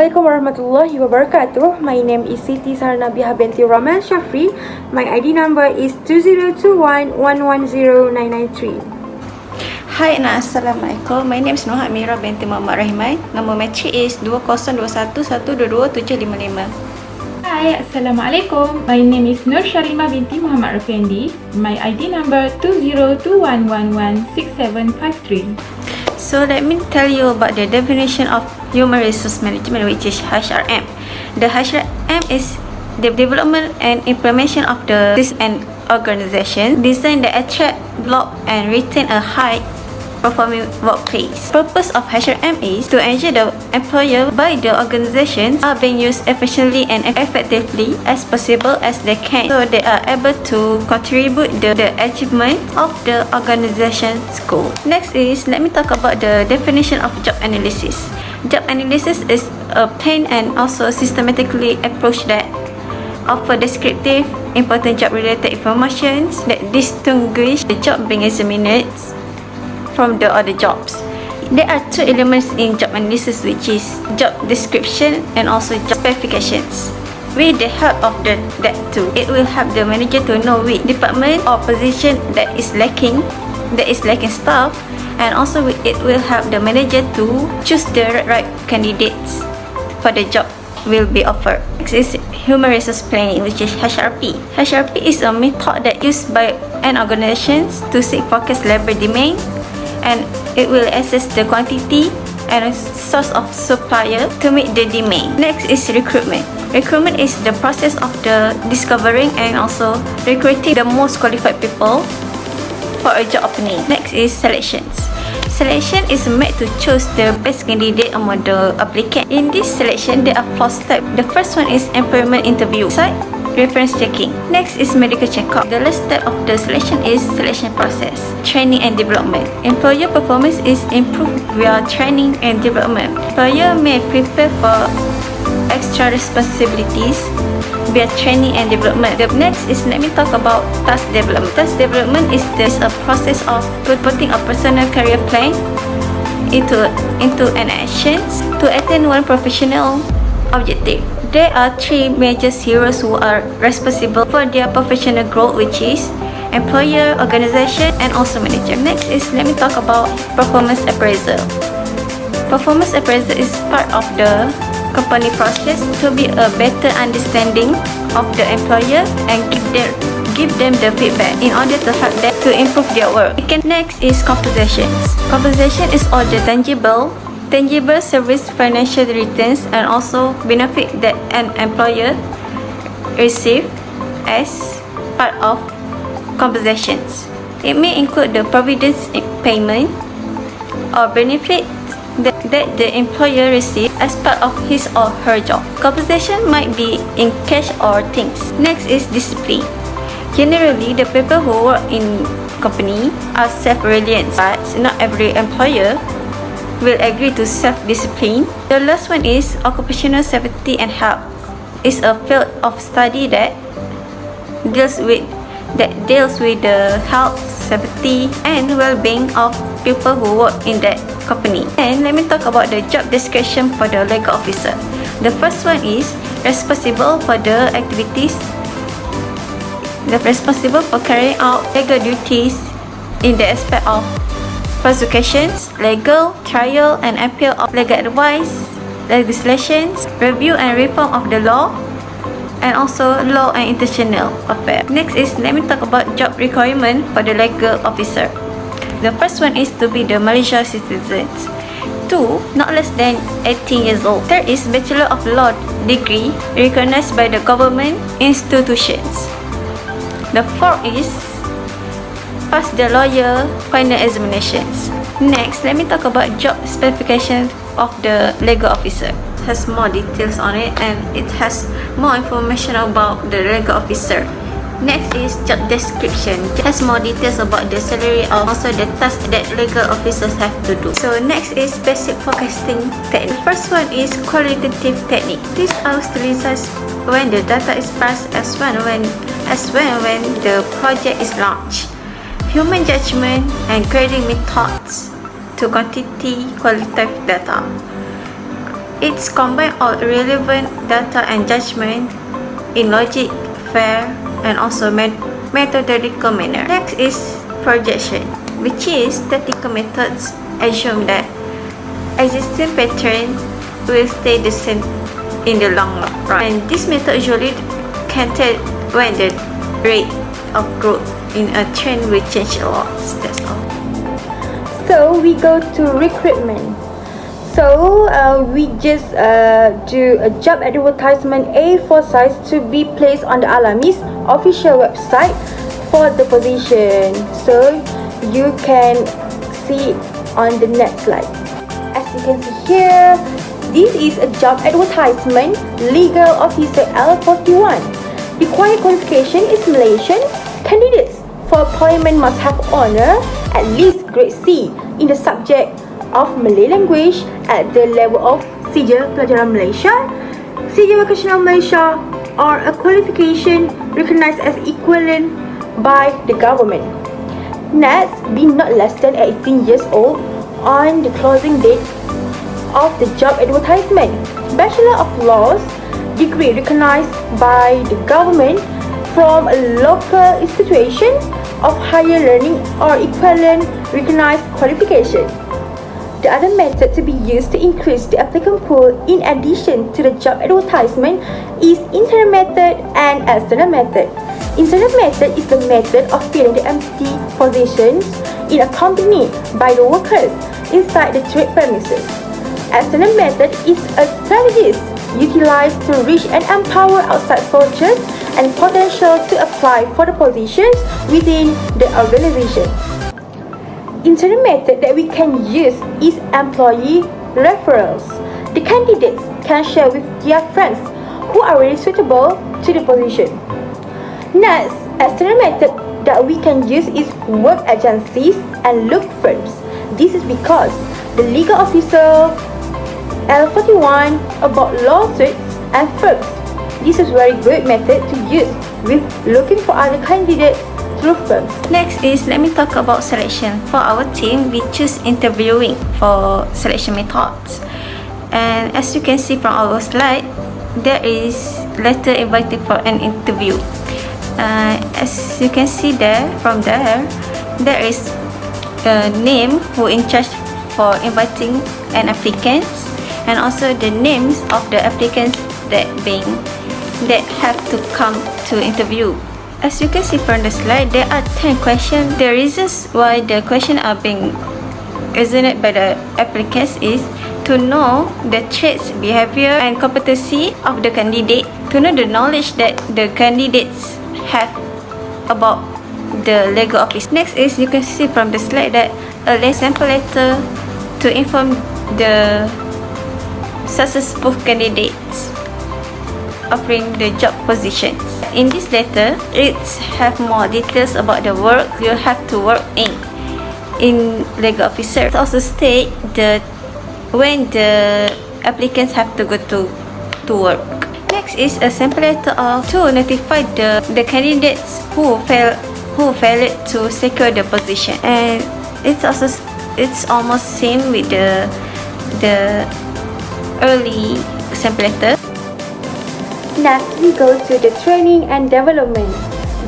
Assalamualaikum warahmatullahi wabarakatuh. My name is Siti Sarnabiha binti Rahman Shafri. My ID number is 2021110993. Hai Ana, Assalamualaikum. My name is Nur Amira binti Muhammad Rahimai. Nama matri is 2021122725. Hi, Assalamualaikum. My name is Nur Sharima binti Muhammad Effendi. My ID number 2021116753. So let me tell you about the definition of human resource management, which is HRM. The HRM is the development and implementation of the system and organization designed to attract, develop, and retain a high performing workplace. Purpose of HRM is to ensure the employer by the organizations are being used efficiently and effectively as possible as they can, so they are able to contribute the achievement of the organization's goal. Next is, let me talk about the definition of job analysis. Job analysis is a plain and also systematically approach that offer descriptive, important job-related information that distinguish the job being examined from the other jobs. There are two elements in job analysis, which is job description and also job specifications. With the help of that two, it will help the manager to know which department or position that is lacking staff, and also it will help the manager to choose the right candidates for the job will be offered. Next is human resource planning, which is HRP. HRP is a method that used by an organization to seek forecast labor demand, and it will assess the quantity and source of supplier to meet the demand. Next is recruitment. Recruitment is the process of the discovering and also recruiting the most qualified people for a job opening. Next is selections. Selection is made to choose the best candidate among the applicants. In this selection, there are 4 steps. The first one is employment interview, reference checking. Next is medical checkup. The last step of the selection is selection process, training and development. Employer performance is improved via training and development. Employer may prepare for extra responsibilities via training and development. The next is, let me talk about task development. Task development is a process of putting a personal career plan into an actions to attain one professional objective. There are 3 major heroes who are responsible for their professional growth, which is employer, organization, and also manager. Next is, let me talk about performance appraisal. Performance appraisal is part of the company process to be a better understanding of the employer and give them the feedback in order to help them to improve their work. Next is compensations. Compensation is all the tangible service financial returns and also benefit that an employer receive as part of compensations. It may include the provident payment or benefit that the employer receives as part of his or her job. Compensation might be in cash or things. Next is discipline. Generally, the people who work in company are self-reliant, but not every employer will agree to self-discipline. The last one is occupational safety and health. It's a field of study that deals with the health, safety, and well-being of people who work in that company. And let me talk about the job description for the legal officer. The first one is responsible for the activities, responsible for carrying out legal duties in the aspect of prosecutions, legal, trial and appeal of legal advice, legislations, review and reform of the law, and also law and international affairs. Next is, let me talk about job requirement for the legal officer. The first one is to be the Malaysia citizens. 2, not less than 18 years old. Third is Bachelor of Law degree recognized by the government institutions. The fourth is pass the lawyer final examinations. Next, let me talk about job specification of the legal officer. It has more details on it and it has more information about the legal officer. Next is job description. It has more details about the salary and also the tasks that legal officers have to do. So next is basic forecasting technique. First one is qualitative technique. This are utilized when the data is passed as when the project is launched. Human judgment and grading methods to quantity qualitative data. It's combine all relevant data and judgment in logic, fair, and also methodological manner. Next is projection, which is statistical methods assume that existing pattern will stay the same in the long run. And this method usually can tell when the rate of growth in a trend will change a lot. That's all. So we go to recruitment. So we just do a job advertisement A4 size to be placed on the Alamis official website for the position. So you can see on the next slide. As you can see here, this is a job advertisement, legal officer L41. Required qualification is Malaysian. Candidates for appointment must have honor at least grade C in the subject of Malay language at the level of Sijil Pelajaran Malaysia, Sijil Vocational Malaysia, or a qualification recognized as equivalent by the government. Next, be not less than 18 years old on the closing date of the job advertisement. Bachelor of Laws degree recognized by the government from a local institution of higher learning or equivalent recognized qualification. The other method to be used to increase the applicant pool in addition to the job advertisement is internal method and external method. Internal method is the method of filling the empty positions in a company by the workers inside the trade premises. External method is a strategy utilized to reach and empower outside sources and potential to apply for the positions within the organization. Internal method that we can use is employee referrals. The candidates can share with their friends who are really suitable to the position. Next, external method that we can use is work agencies and look firms. This is because the legal officer L41 about lawsuits and firms. This is very good method to use with looking for other candidates through firms. Next is let me talk about selection. For our team, we choose interviewing for selection methods. And as you can see from our slide, there is letter invited for an interview. As you can see there, there is a name who in charge for inviting an applicant, and also the names of the applicants that have to come to interview. As you can see from the slide, there are 10 questions. The reasons why the questions are being presented by the applicants is to know the traits, behavior, and competency of the candidate, to know the knowledge that the candidates have about the legal office. Next is you can see from the slide that a sample letter to inform the successful candidates offering the job positions. In this letter, it have more details about the work you have to work in legal officer. It also state that when the applicants have to go to work. Next is a sample letter to notify the candidates who failed to secure the position. And it's almost same with the early sample letter. Next, we go to the training and development.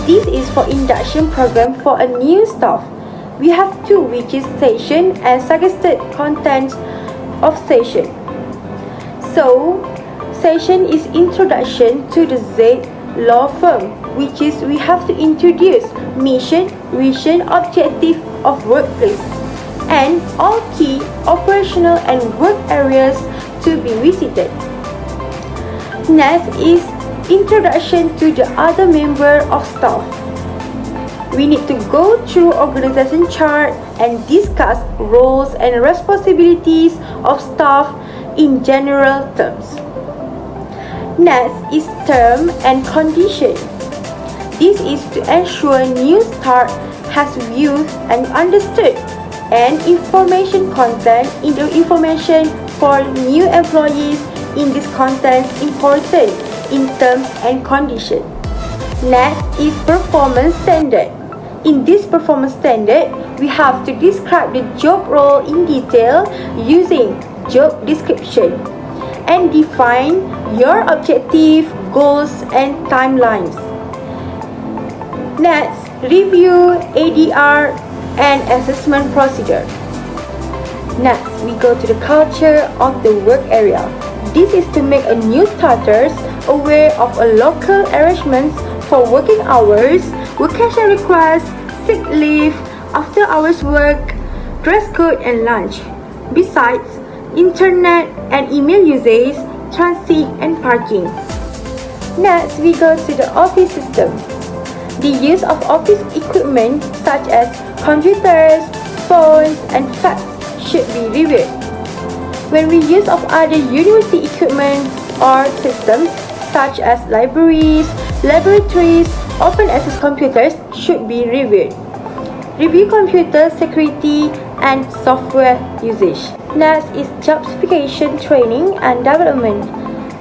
This is for induction program for a new staff. We have two, which is session and suggested content of session. So, session is introduction to the Z law firm, which is we have to introduce mission, vision, objective of workplace, and all key operational and work areas to be visited. Next is introduction to the other member of staff. We need to go through organization chart and discuss roles and responsibilities of staff in general terms. Next is term and condition. This is to ensure new start has viewed and understood, and information content in the information for new employees in this content important in terms and condition. Next is performance standard. In this performance standard, we have to describe the job role in detail using job description and define your objective, goals, and timelines. Next, review ADR and assessment procedure. Next, we go to the culture of the work area. This is to make a new starters aware of a local arrangements for working hours, vacation requests, sick leave, after hours work, dress code and lunch. Besides, internet and email usage, transit and parking. Next, we go to the office system. The use of office equipment such as computers, phones and fax should be reviewed. When we use of other university equipment or systems such as libraries, laboratories, open access computers should be reviewed. Review computer security and software usage. Next is job specification training and development.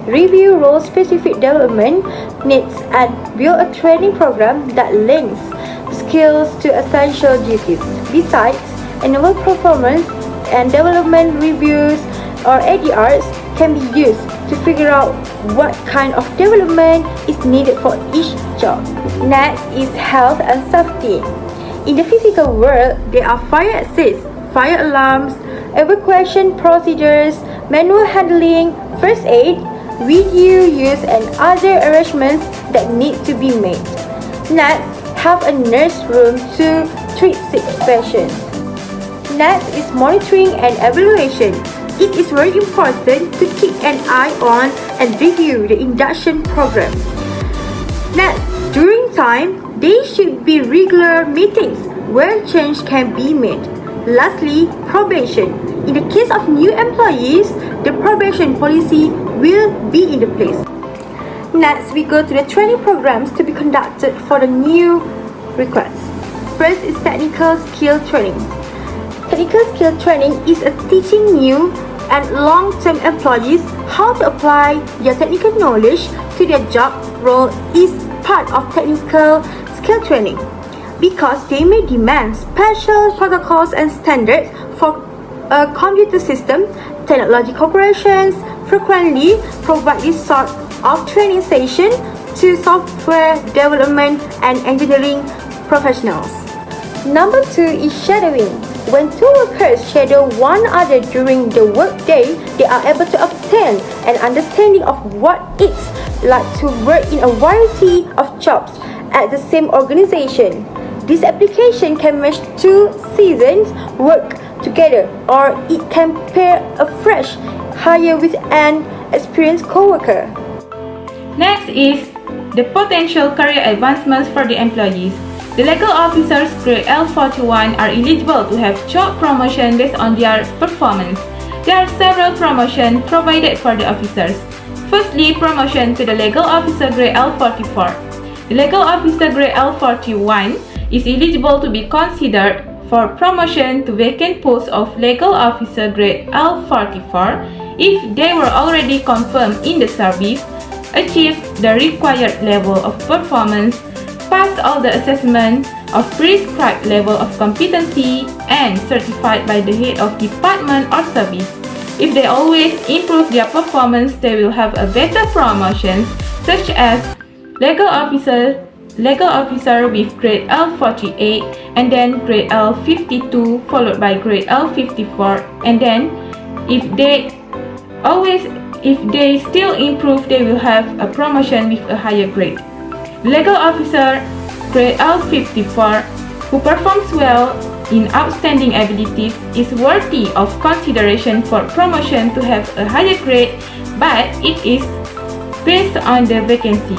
Review role-specific development needs and build a training program that links skills to essential duties. Besides, annual performance and development reviews or ADRs can be used to figure out what kind of development is needed for each job. Next is health and safety. In the physical world, there are fire exits, fire alarms, evacuation procedures, manual handling, first aid, video use and other arrangements that need to be made. Next, have a nurse room to treat sick patients. Next is monitoring and evaluation. It is very important to keep an eye on and review the induction program. Next, during time, there should be regular meetings where change can be made. Lastly, probation. In the case of new employees, the probation policy will be in the place. Next, we go to the training programs to be conducted for the new requests. First is technical skill training. Technical skill training is a teaching new and long-term employees how to apply their technical knowledge to their job role is part of technical skill training because they may demand special protocols and standards for a computer system, technology corporations frequently provide this sort of training session to software development and engineering professionals. Number 2 is shadowing. When two workers shadow one another during the workday, they are able to obtain an understanding of what it's like to work in a variety of jobs at the same organization. This application can match two seasons work together, or it can pair a fresh hire with an experienced co-worker. Next is the potential career advancements for the employees. The legal officers grade L41 are eligible to have job promotion based on their performance. There are several promotions provided for the officers. Firstly, promotion to the legal officer grade L44. The legal officer grade L41 is eligible to be considered for promotion to vacant posts of legal officer grade L44 if they were already confirmed in the service, achieved the required level of performance, passed all the assessment of prescribed level of competency, and certified by the head of department or service. If they always improve their performance, they will have a better promotions such as legal officer with grade L48 and then grade L52 followed by grade L54, and then if they still improve, they will have a promotion with a higher grade. Legal officer grade L54 who performs well in outstanding abilities is worthy of consideration for promotion to have a higher grade, but it is based on the vacancy.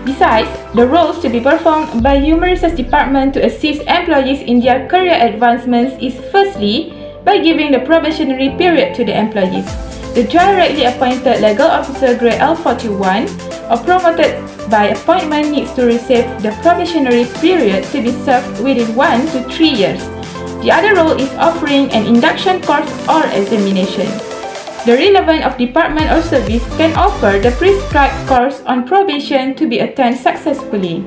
Besides, the roles to be performed by Human Resource Department to assist employees in their career advancements is firstly by giving the probationary period to the employees. The directly appointed legal officer grade L41 or promoted by appointment needs to receive the probationary period to be served within 1 to 3 years. The other role is offering an induction course or examination. The relevant of department or service can offer the prescribed course on probation to be attended successfully.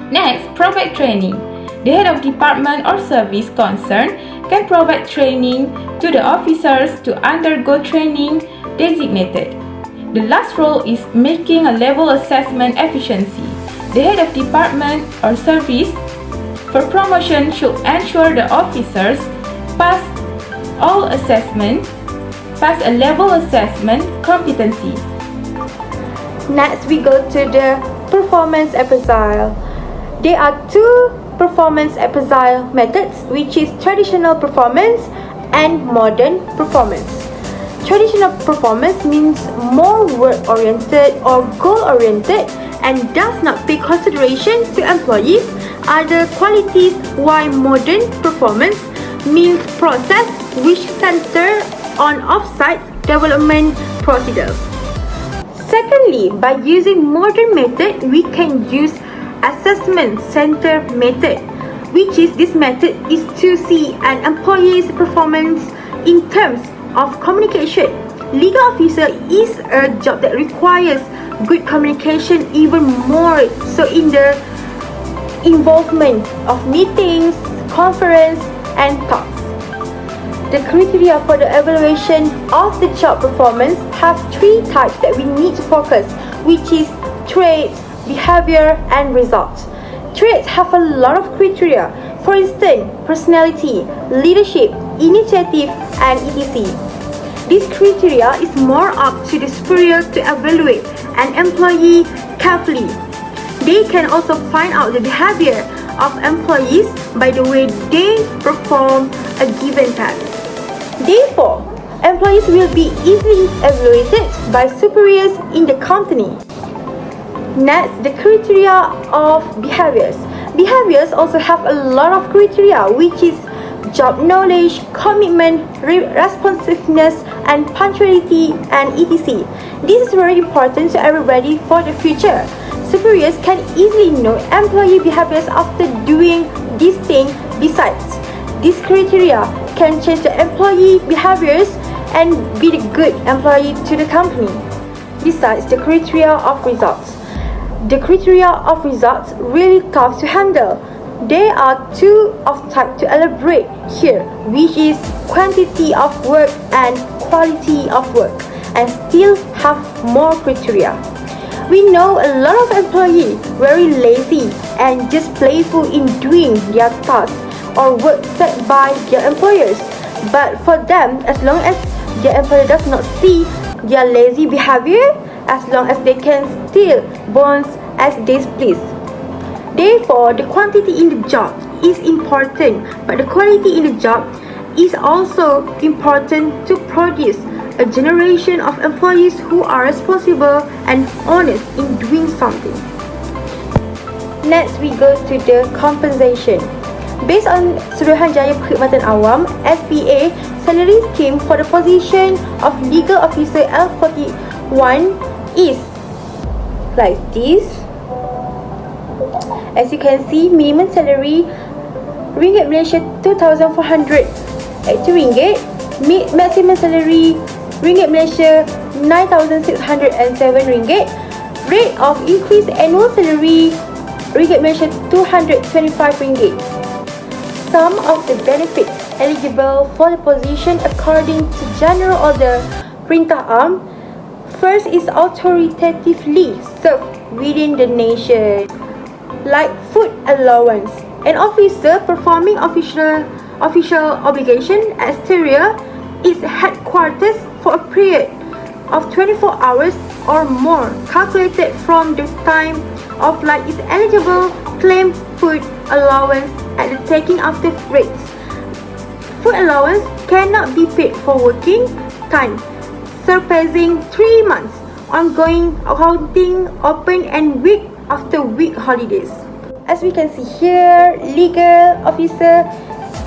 Next, provide training. The head of department or service concerned can provide training to the officers to undergo training designated. The last role is making a level assessment efficiency. The head of department or service for promotion should ensure the officers pass a level assessment competency. Next, we go to the performance appraisal. There are two performance appraisal methods, which is traditional performance and modern performance. Traditional performance means more work-oriented or goal-oriented and does not pay consideration to employees' other qualities, while modern performance means process which center on off-site development procedures. Secondly, by using modern method, we can use assessment center method, which is this method is to see an employee's performance in terms of communication. Legal officer is a job that requires good communication, even more so in the involvement of meetings, conference, and talks. The criteria for the evaluation of the job performance have three types that we need to focus, which is traits, behavior, and results. Traits have a lot of criteria. For instance, personality, leadership, initiative, and etc. This criteria is more up to the superior to evaluate an employee carefully. They can also find out the behavior of employees by the way they perform a given task. Therefore, employees will be easily evaluated by superiors in the company. Next, the criteria of behaviors. Behaviors also have a lot of criteria, which is job knowledge, commitment, responsiveness, and punctuality, and etc. This is very important to everybody for the future. Superiors can easily know employee behaviors after doing this thing. Besides, these criteria can change the employee behaviors and be the good employee to the company. Besides, the criteria of results. The criteria of results really tough to handle. There are two of type to elaborate here, which is quantity of work and quality of work, and still have more criteria. We know a lot of employees very lazy and just playful in doing their tasks or work set by their employers. But for them, as long as their employer does not see their lazy behavior, as long as they can still bounce as they please. Therefore, the quantity in the job is important, but the quality in the job is also important to produce a generation of employees who are responsible and honest in doing something. Next, we go to the compensation. Based on Suruhanjaya Perkhidmatan Awam (SPA) salary scheme for the position of legal officer L41 is like this. As you can see, minimum salary Ringgit Malaysia 2,480 ringgit, maximum salary Ringgit Malaysia 9,607 ringgit, rate of increase annual salary Ringgit Malaysia 225 ringgit. Some of the benefits eligible for the position according to General Order Perintah Am. First is authoritatively served within the nation, like food allowance. An officer performing official obligation exterior is headquarters for a period of 24 hours or more, calculated from the time of flight, is eligible claim food allowance at the taking of the rates. Food allowance cannot be paid for working time surpassing 3 months, ongoing accounting open and week after week holidays. As we can see here, legal officer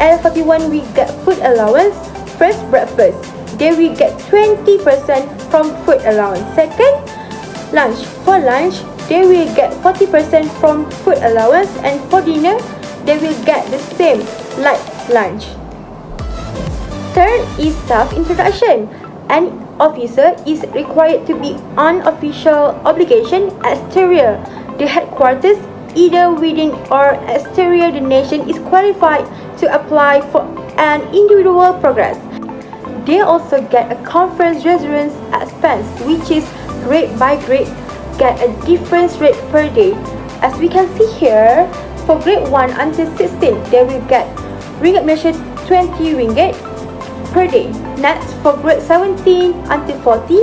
L41 we get food allowance. First, breakfast, they will get 20% from food allowance. Second, lunch. For lunch, they will get 40% from food allowance, and for dinner, they will get the same like lunch. Third is self-introduction. An officer is required to be on official obligation exterior. The headquarters, either within or exterior the nation, is qualified to apply for an individual progress. They also get a conference residence expense, which is grade by grade, get a difference rate per day. As we can see here, for grade 1 until 16, they will get ringgit Malaysia 20 ringgit per day. Next, for grade 17 until 40,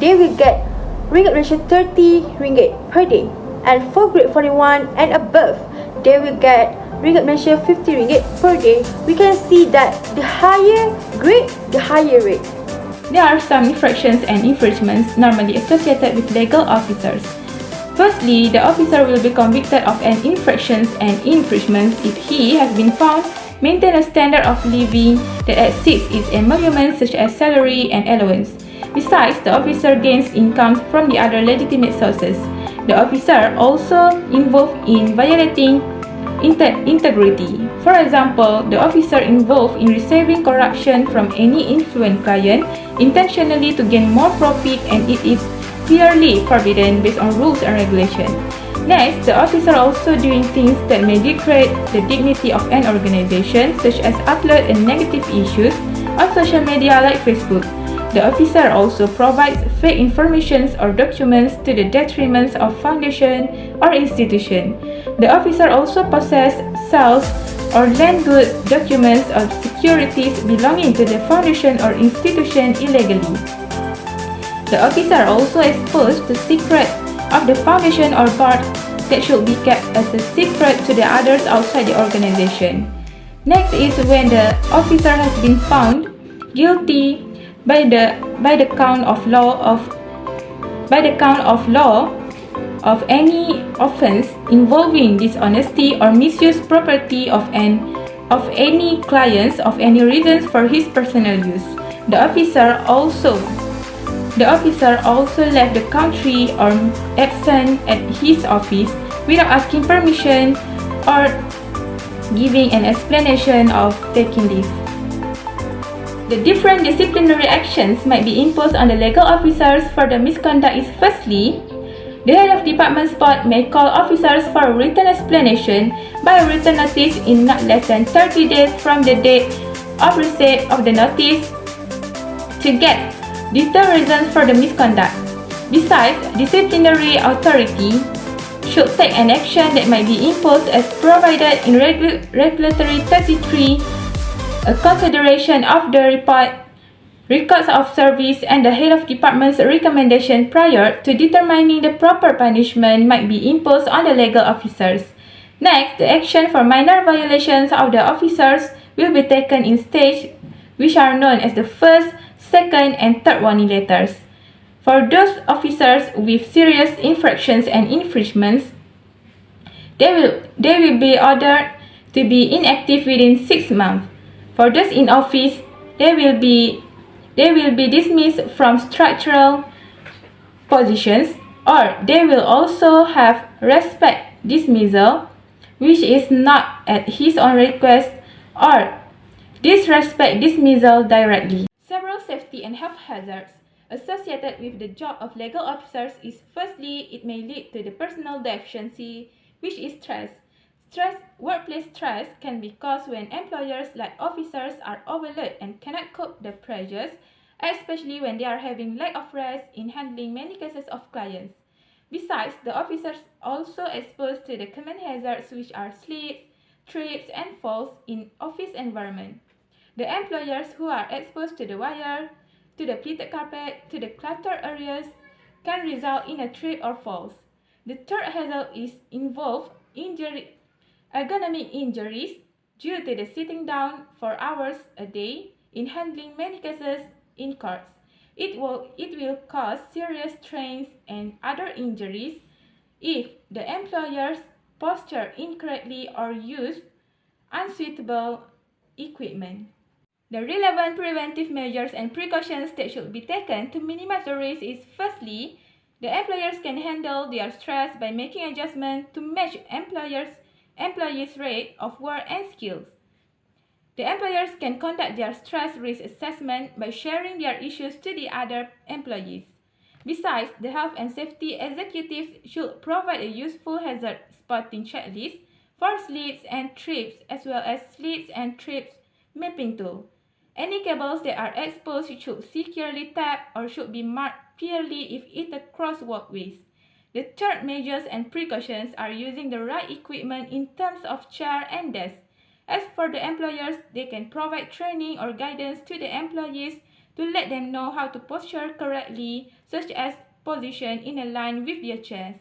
they will get ringgit Malaysia 30 ringgit per day. And for grade 41 and above, they will get ringgit Malaysia 50 ringgit per day. We can see that the higher grade, the higher rate. There are some infractions and infringements normally associated with legal officers. Firstly, the officer will be convicted of an infractions and infringements if he has been found maintain a standard of living that exceeds its emoluments such as salary and allowance. Besides, the officer gains income from the other legitimate sources. The officer also involved in violating integrity. For example, the officer involved in receiving corruption from any influent client intentionally to gain more profit, and it is clearly forbidden based on rules and regulations. Next, the officer also doing things that may degrade the dignity of an organization, such as upload and negative issues on social media like Facebook. The officer also provides fake information or documents to the detriment of foundation or institution. The officer also possesses, sells, or lend goods, documents, or securities belonging to the foundation or institution illegally. The officer also exposed the secret of the foundation or board that should be kept as a secret to the others outside the organization. Next is when the officer has been found guilty by the count of law of any offense involving dishonesty or misuse property of any clients of any reasons for his personal use. The officer also left the country or absent at his office without asking permission or giving an explanation of taking leave. The different disciplinary actions might be imposed on the legal officers for the misconduct is firstly, the head of department spot may call officers for a written explanation by a written notice in not less than 30 days from the date of receipt of the notice to get detailed reasons for the misconduct. Besides, disciplinary authority should take an action that might be imposed as provided in Regulatory 33, a consideration of the records of service and the head of department's recommendation prior to determining the proper punishment might be imposed on the legal officers. Next, the action for minor violations of the officers will be taken in stages which are known as the first, second, and third warning letters. For those officers with serious infractions and infringements, they will be ordered to be inactive within 6 months. For those in office, they will be dismissed from structural positions, or they will also have respect dismissal, which is not at his own request, or disrespect dismissal directly. Several safety and health hazards associated with the job of legal officers is firstly, it may lead to the personal deficiency, which is stress. Workplace stress can be caused when employers like officers are overloaded and cannot cope the pressures, especially when they are having lack of rest in handling many cases of clients. Besides, the officers also exposed to the common hazards which are slips, trips, and falls in office environment. The employers who are exposed to the wire, to the pleated carpet, to the cluttered areas can result in a trip or falls. The third hazard is involved ergonomic injuries due to the sitting down for hours a day in handling many cases in courts. It will cause serious strains and other injuries if the employers posture incorrectly or use unsuitable equipment. The relevant preventive measures and precautions that should be taken to minimize the risk is firstly, the employers can handle their stress by making adjustments to match employees' rate of work and skills. The employers can conduct their stress risk assessment by sharing their issues to the other employees. Besides, the health and safety executives should provide a useful hazard spotting checklist for slips and trips as well as slips and trips mapping tool. Any cables that are exposed should securely tapped or should be marked clearly if it across walkways. The third measures and precautions are using the right equipment in terms of chair and desk. As for the employers, they can provide training or guidance to the employees to let them know how to posture correctly, such as position in a line with their chairs.